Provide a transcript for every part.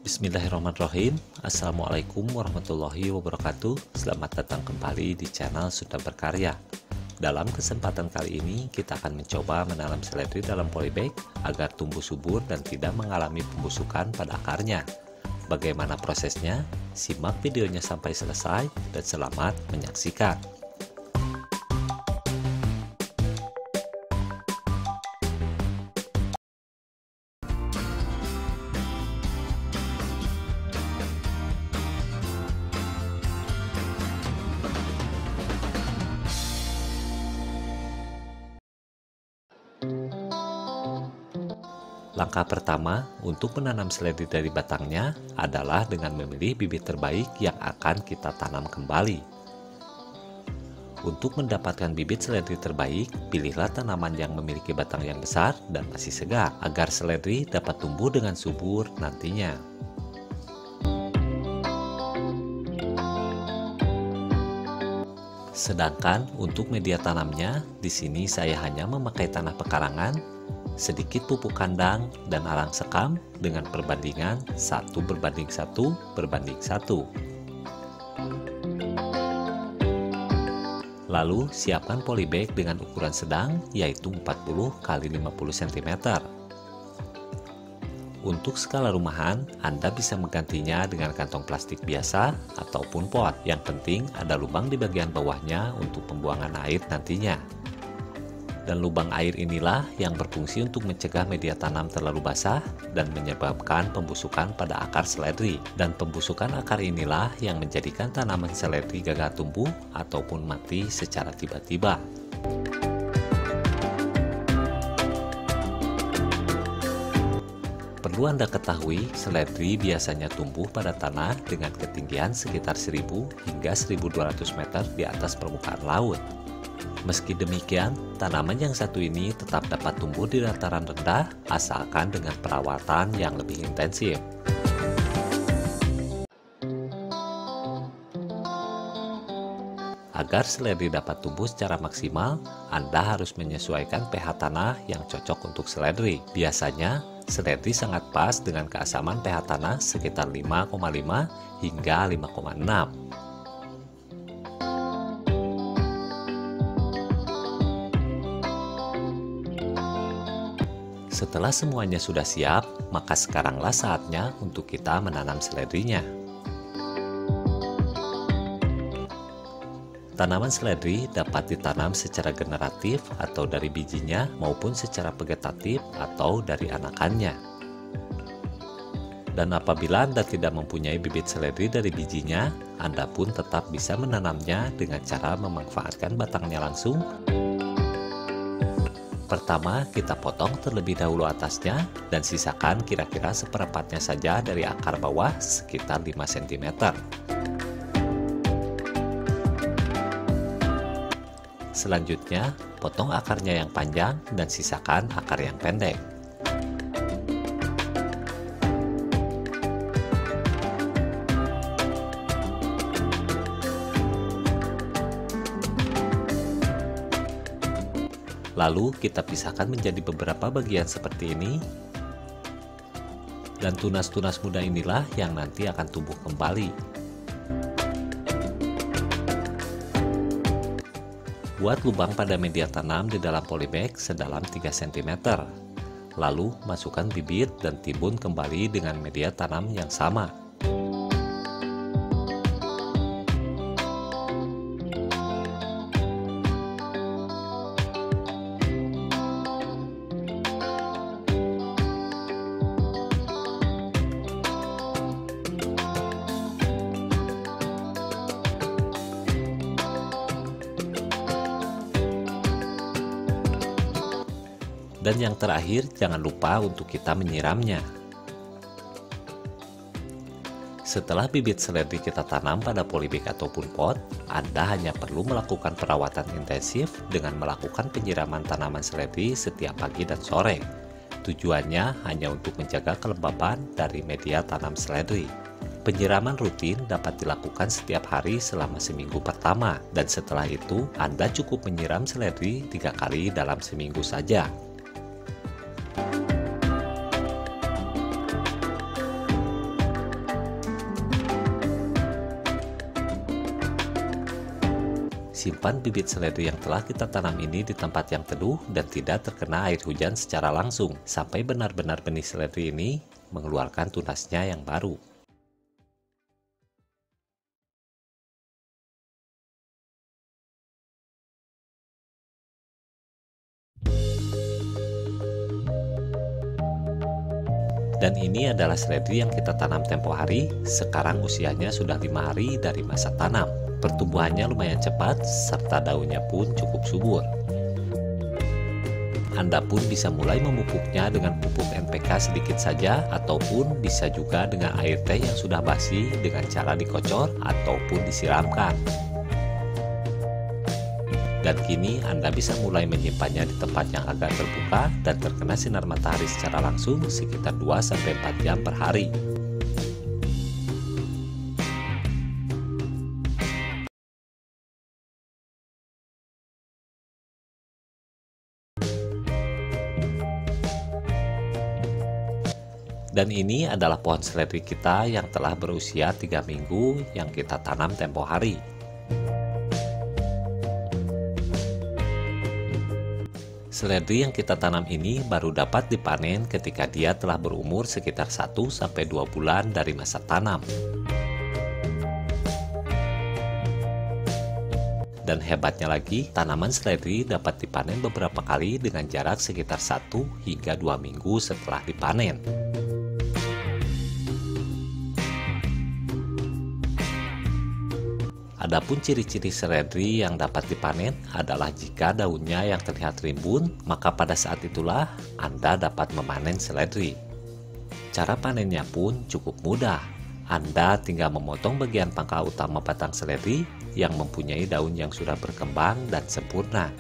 Bismillahirrahmanirrahim. Assalamualaikum warahmatullahi wabarakatuh. Selamat datang kembali di channel Sunda Berkarya. Dalam kesempatan kali ini kita akan mencoba menanam seledri dalam polybag agar tumbuh subur dan tidak mengalami pembusukan pada akarnya. Bagaimana prosesnya? Simak videonya sampai selesai dan selamat menyaksikan. Langkah pertama untuk menanam seledri dari batangnya adalah dengan memilih bibit terbaik yang akan kita tanam kembali. Untuk mendapatkan bibit seledri terbaik, pilihlah tanaman yang memiliki batang yang besar dan masih segar, agar seledri dapat tumbuh dengan subur nantinya. Sedangkan untuk media tanamnya, di sini saya hanya memakai tanah pekarangan, sedikit pupuk kandang dan arang sekam dengan perbandingan 1:1:1. Lalu siapkan polybag dengan ukuran sedang yaitu 40 x 50 cm. Untuk skala rumahan, Anda bisa menggantinya dengan kantong plastik biasa ataupun pot. Yang penting ada lubang di bagian bawahnya untuk pembuangan air nantinya. Dan lubang air inilah yang berfungsi untuk mencegah media tanam terlalu basah dan menyebabkan pembusukan pada akar seledri. Dan pembusukan akar inilah yang menjadikan tanaman seledri gagal tumbuh ataupun mati secara tiba-tiba. Perlu Anda ketahui, seledri biasanya tumbuh pada tanah dengan ketinggian sekitar 1000 hingga 1200 meter di atas permukaan laut. Meski demikian, tanaman yang satu ini tetap dapat tumbuh di dataran rendah asalkan dengan perawatan yang lebih intensif. Agar seledri dapat tumbuh secara maksimal, Anda harus menyesuaikan pH tanah yang cocok untuk seledri. Biasanya, seledri sangat pas dengan keasaman pH tanah sekitar 5,5 hingga 5,6. Setelah semuanya sudah siap, maka sekaranglah saatnya untuk kita menanam seledrinya. Tanaman seledri dapat ditanam secara generatif atau dari bijinya maupun secara vegetatif atau dari anakannya. Dan apabila Anda tidak mempunyai bibit seledri dari bijinya, Anda pun tetap bisa menanamnya dengan cara memanfaatkan batangnya langsung. Pertama, kita potong terlebih dahulu atasnya dan sisakan kira-kira seperempatnya saja dari akar bawah sekitar 5 cm. Selanjutnya, potong akarnya yang panjang dan sisakan akar yang pendek. Lalu kita pisahkan menjadi beberapa bagian seperti ini. Dan tunas-tunas muda inilah yang nanti akan tumbuh kembali. Buat lubang pada media tanam di dalam polybag sedalam 3 cm. Lalu masukkan bibit dan timbun kembali dengan media tanam yang sama. Dan yang terakhir, jangan lupa untuk kita menyiramnya. Setelah bibit seledri kita tanam pada polybag ataupun pot, Anda hanya perlu melakukan perawatan intensif dengan melakukan penyiraman tanaman seledri setiap pagi dan sore. Tujuannya hanya untuk menjaga kelembaban dari media tanam seledri. Penyiraman rutin dapat dilakukan setiap hari selama seminggu pertama, dan setelah itu Anda cukup menyiram seledri 3 kali dalam seminggu saja. Simpan bibit seledri yang telah kita tanam ini di tempat yang teduh dan tidak terkena air hujan secara langsung, sampai benar-benar benih seledri ini mengeluarkan tunasnya yang baru. Dan ini adalah seledri yang kita tanam tempo hari, sekarang usianya sudah 5 hari dari masa tanam. Pertumbuhannya lumayan cepat, serta daunnya pun cukup subur. Anda pun bisa mulai memupuknya dengan pupuk NPK sedikit saja, ataupun bisa juga dengan air teh yang sudah basi dengan cara dikocor ataupun disiramkan. Dan kini Anda bisa mulai menyimpannya di tempat yang agak terbuka dan terkena sinar matahari secara langsung sekitar 2-4 jam per hari. Dan ini adalah pohon seledri kita yang telah berusia 3 minggu yang kita tanam tempo hari. Seledri yang kita tanam ini baru dapat dipanen ketika dia telah berumur sekitar 1-2 bulan dari masa tanam. Dan hebatnya lagi, tanaman seledri dapat dipanen beberapa kali dengan jarak sekitar 1 hingga 2 minggu setelah dipanen. Adapun ciri-ciri seledri yang dapat dipanen adalah jika daunnya yang terlihat rimbun, maka pada saat itulah Anda dapat memanen seledri. Cara panennya pun cukup mudah. Anda tinggal memotong bagian pangkal utama batang seledri yang mempunyai daun yang sudah berkembang dan sempurna.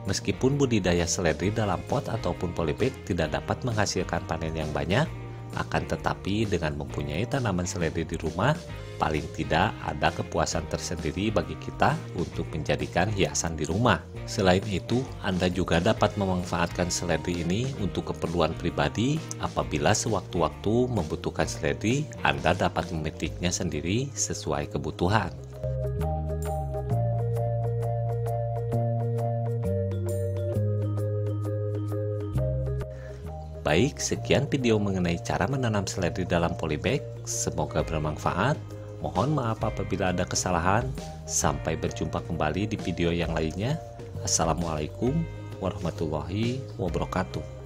Meskipun budidaya seledri dalam pot ataupun polybag tidak dapat menghasilkan panen yang banyak, akan tetapi dengan mempunyai tanaman seledri di rumah, paling tidak ada kepuasan tersendiri bagi kita untuk menjadikan hiasan di rumah. Selain itu, Anda juga dapat memanfaatkan seledri ini untuk keperluan pribadi. Apabila sewaktu-waktu membutuhkan seledri, Anda dapat memetiknya sendiri sesuai kebutuhan. Baik, sekian video mengenai cara menanam seledri dalam polybag. Semoga bermanfaat. Mohon maaf apabila ada kesalahan. Sampai berjumpa kembali di video yang lainnya. Assalamualaikum warahmatullahi wabarakatuh.